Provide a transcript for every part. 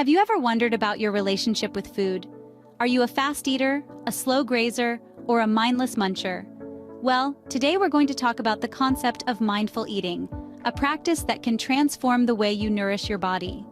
Have you ever wondered about your relationship with food? Are you a fast eater, a slow grazer, or a mindless muncher? Well, today we're going to talk about the concept of mindful eating, a practice that can transform the way you nourish your body.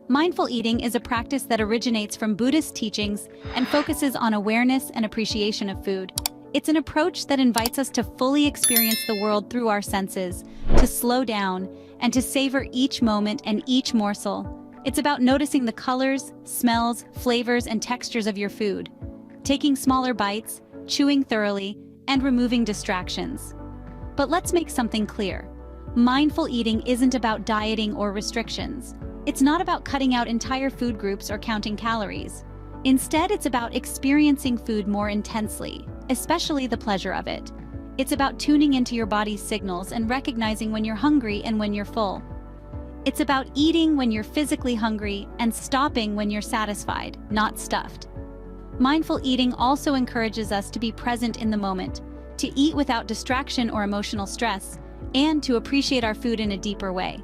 Mindful eating is a practice that originates from Buddhist teachings and focuses on awareness and appreciation of food. It's an approach that invites us to fully experience the world through our senses, to slow down, and to savor each moment and each morsel. It's about noticing the colors, smells, flavors, and textures of your food, taking smaller bites, chewing thoroughly, and removing distractions. But let's make something clear. Mindful eating isn't about dieting or restrictions. It's not about cutting out entire food groups or counting calories. Instead, it's about experiencing food more intensely, especially the pleasure of it. It's about tuning into your body's signals and recognizing when you're hungry and when you're full. It's about eating when you're physically hungry and stopping when you're satisfied, not stuffed. Mindful eating also encourages us to be present in the moment, to eat without distraction or emotional stress, and to appreciate our food in a deeper way.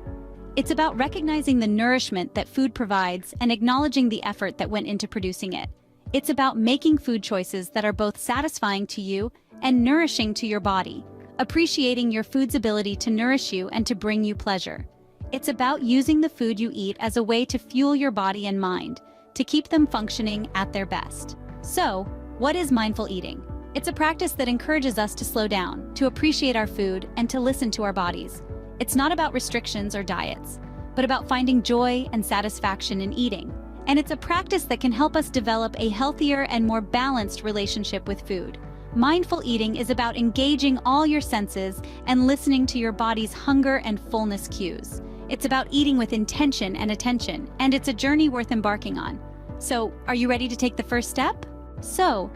It's about recognizing the nourishment that food provides and acknowledging the effort that went into producing it. It's about making food choices that are both satisfying to you and nourishing to your body, appreciating your food's ability to nourish you and to bring you pleasure. It's about using the food you eat as a way to fuel your body and mind, to keep them functioning at their best. So, what is mindful eating? It's a practice that encourages us to slow down, to appreciate our food, and to listen to our bodies. It's not about restrictions or diets, but about finding joy and satisfaction in eating. And it's a practice that can help us develop a healthier and more balanced relationship with food. Mindful eating is about engaging all your senses and listening to your body's hunger and fullness cues. It's about eating with intention and attention, and it's a journey worth embarking on. So, are you ready to take the first step? So,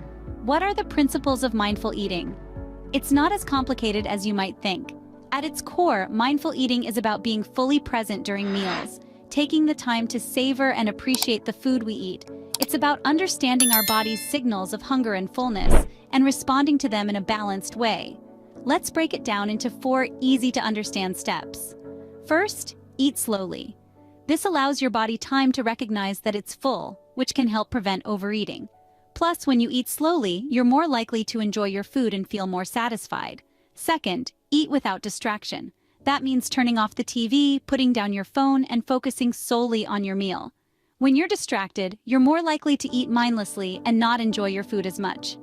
what are the principles of mindful eating? It's not as complicated as you might think. At its core, mindful eating is about being fully present during meals, taking the time to savor and appreciate the food we eat. It's about understanding our body's signals of hunger and fullness and responding to them in a balanced way. Let's break it down into 4 easy-to-understand steps. First, eat slowly. This allows your body time to recognize that it's full, which can help prevent overeating. Plus, when you eat slowly, you're more likely to enjoy your food and feel more satisfied. Second, eat without distraction. That means turning off the TV, putting down your phone, and focusing solely on your meal. When you're distracted, you're more likely to eat mindlessly and not enjoy your food as much.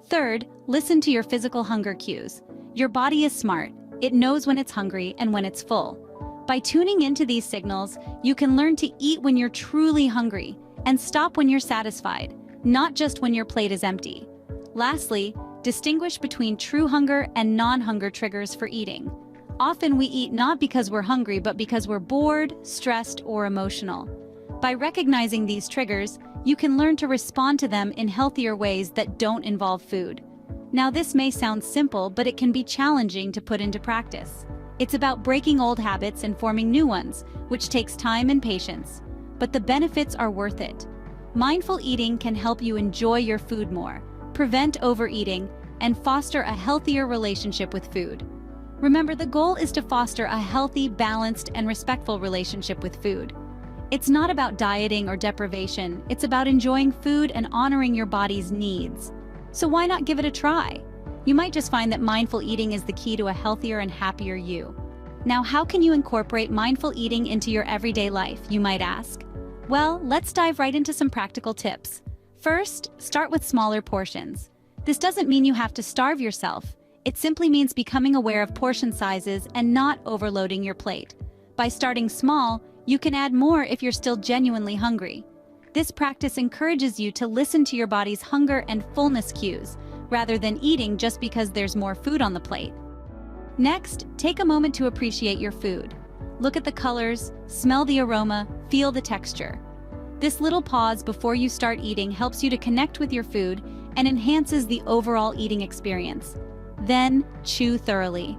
Third, listen to your physical hunger cues. Your body is smart. It knows when it's hungry and when it's full. By tuning into these signals, you can learn to eat when you're truly hungry and stop when you're satisfied, not just when your plate is empty. Lastly, distinguish between true hunger and non-hunger triggers for eating. Often we eat not because we're hungry, but because we're bored, stressed, or emotional. By recognizing these triggers, you can learn to respond to them in healthier ways that don't involve food. Now, this may sound simple, but it can be challenging to put into practice. It's about breaking old habits and forming new ones, which takes time and patience. But the benefits are worth it. Mindful eating can help you enjoy your food more, prevent overeating, and foster a healthier relationship with food. Remember, the goal is to foster a healthy, balanced, and respectful relationship with food. It's not about dieting or deprivation, it's about enjoying food and honoring your body's needs. So why not give it a try? You might just find that mindful eating is the key to a healthier and happier you. Now, how can you incorporate mindful eating into your everyday life, you might ask? Well, let's dive right into some practical tips. First, start with smaller portions. This doesn't mean you have to starve yourself. It simply means becoming aware of portion sizes and not overloading your plate. By starting small, you can add more if you're still genuinely hungry. This practice encourages you to listen to your body's hunger and fullness cues, rather than eating just because there's more food on the plate. Next, take a moment to appreciate your food. Look at the colors, smell the aroma, feel the texture. This little pause before you start eating helps you to connect with your food and enhances the overall eating experience. Then, chew thoroughly.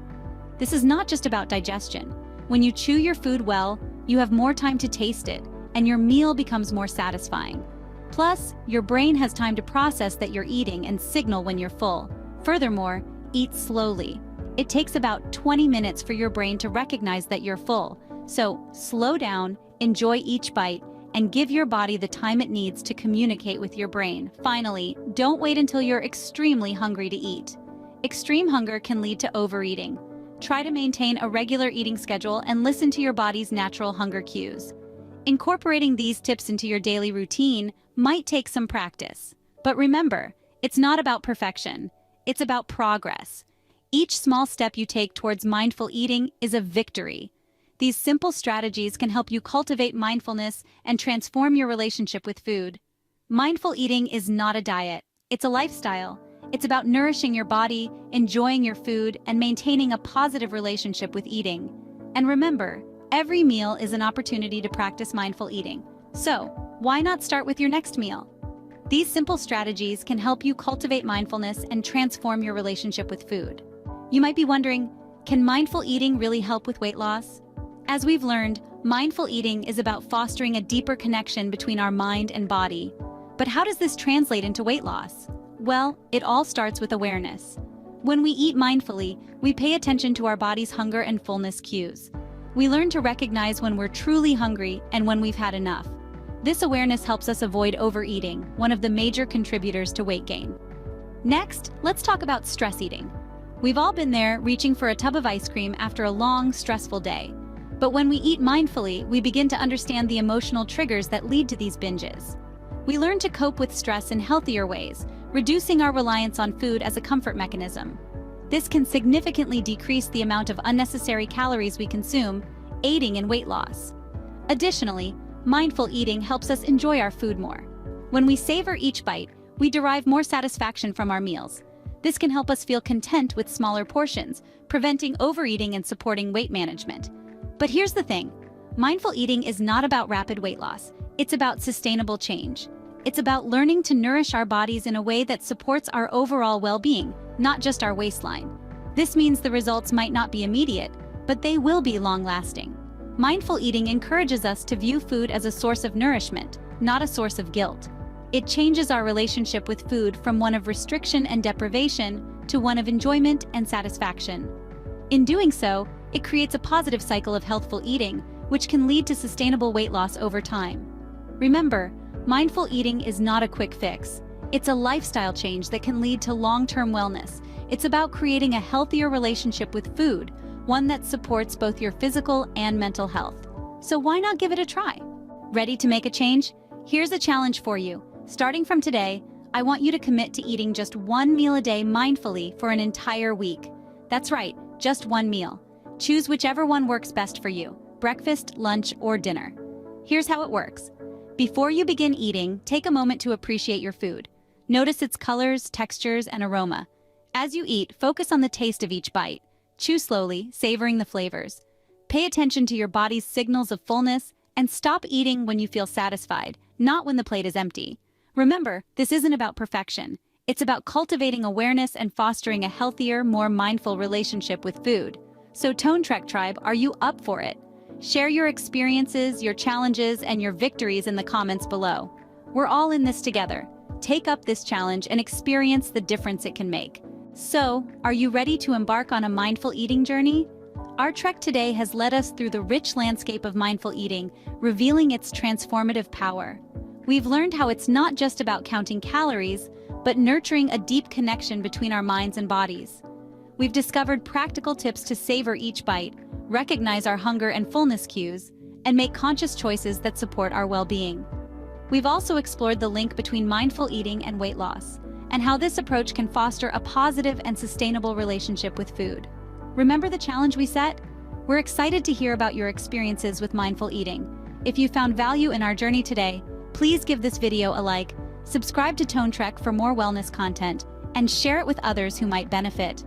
This is not just about digestion. When you chew your food well, you have more time to taste it, and your meal becomes more satisfying. Plus, your brain has time to process that you're eating and signal when you're full. Furthermore, eat slowly. It takes about 20 minutes for your brain to recognize that you're full. So, slow down, enjoy each bite, and give your body the time it needs to communicate with your brain. Finally, don't wait until you're extremely hungry to eat. Extreme hunger can lead to overeating. Try to maintain a regular eating schedule and listen to your body's natural hunger cues. Incorporating these tips into your daily routine might take some practice. But remember, it's not about perfection. It's about progress. Each small step you take towards mindful eating is a victory. These simple strategies can help you cultivate mindfulness and transform your relationship with food. Mindful eating is not a diet. It's a lifestyle. It's about nourishing your body, enjoying your food, and maintaining a positive relationship with eating. And remember, every meal is an opportunity to practice mindful eating. So, why not start with your next meal? These simple strategies can help you cultivate mindfulness and transform your relationship with food. You might be wondering, can mindful eating really help with weight loss? As we've learned, mindful eating is about fostering a deeper connection between our mind and body. But how does this translate into weight loss? Well, it all starts with awareness. When we eat mindfully, we pay attention to our body's hunger and fullness cues. We learn to recognize when we're truly hungry and when we've had enough. This awareness helps us avoid overeating, one of the major contributors to weight gain. Next, let's talk about stress eating. We've all been there, reaching for a tub of ice cream after a long, stressful day. But when we eat mindfully, we begin to understand the emotional triggers that lead to these binges. We learn to cope with stress in healthier ways, reducing our reliance on food as a comfort mechanism. This can significantly decrease the amount of unnecessary calories we consume, aiding in weight loss. Additionally, mindful eating helps us enjoy our food more. When we savor each bite, we derive more satisfaction from our meals. This can help us feel content with smaller portions, preventing overeating and supporting weight management. But here's the thing, mindful eating is not about rapid weight loss. It's about sustainable change. It's about learning to nourish our bodies in a way that supports our overall well-being, not just our waistline. This means the results might not be immediate, but they will be long-lasting. Mindful eating encourages us to view food as a source of nourishment, not a source of guilt. It changes our relationship with food from one of restriction and deprivation to one of enjoyment and satisfaction. In doing so, it creates a positive cycle of healthful eating, which can lead to sustainable weight loss over time. Remember, mindful eating is not a quick fix. It's a lifestyle change that can lead to long-term wellness. It's about creating a healthier relationship with food, one that supports both your physical and mental health. So why not give it a try? Ready to make a change? Here's a challenge for you. Starting from today, I want you to commit to eating just one meal a day mindfully for an entire week. That's right, just one meal. Choose whichever one works best for you, breakfast, lunch, or dinner. Here's how it works. Before you begin eating, take a moment to appreciate your food. Notice its colors, textures, and aroma. As you eat, focus on the taste of each bite. Chew slowly, savoring the flavors. Pay attention to your body's signals of fullness, and stop eating when you feel satisfied, not when the plate is empty. Remember, this isn't about perfection. It's about cultivating awareness and fostering a healthier, more mindful relationship with food. So ToneTrek Tribe, are you up for it? Share your experiences, your challenges, and your victories in the comments below. We're all in this together. Take up this challenge and experience the difference it can make. So, are you ready to embark on a mindful eating journey? Our trek today has led us through the rich landscape of mindful eating, revealing its transformative power. We've learned how it's not just about counting calories, but nurturing a deep connection between our minds and bodies. We've discovered practical tips to savor each bite, recognize our hunger and fullness cues, and make conscious choices that support our well-being. We've also explored the link between mindful eating and weight loss, and how this approach can foster a positive and sustainable relationship with food. Remember the challenge we set? We're excited to hear about your experiences with mindful eating. If you found value in our journey today, please give this video a like, subscribe to ToneTrek for more wellness content, and share it with others who might benefit.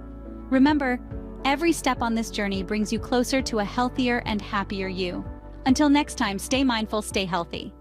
Remember, every step on this journey brings you closer to a healthier and happier you. Until next time, stay mindful, stay healthy.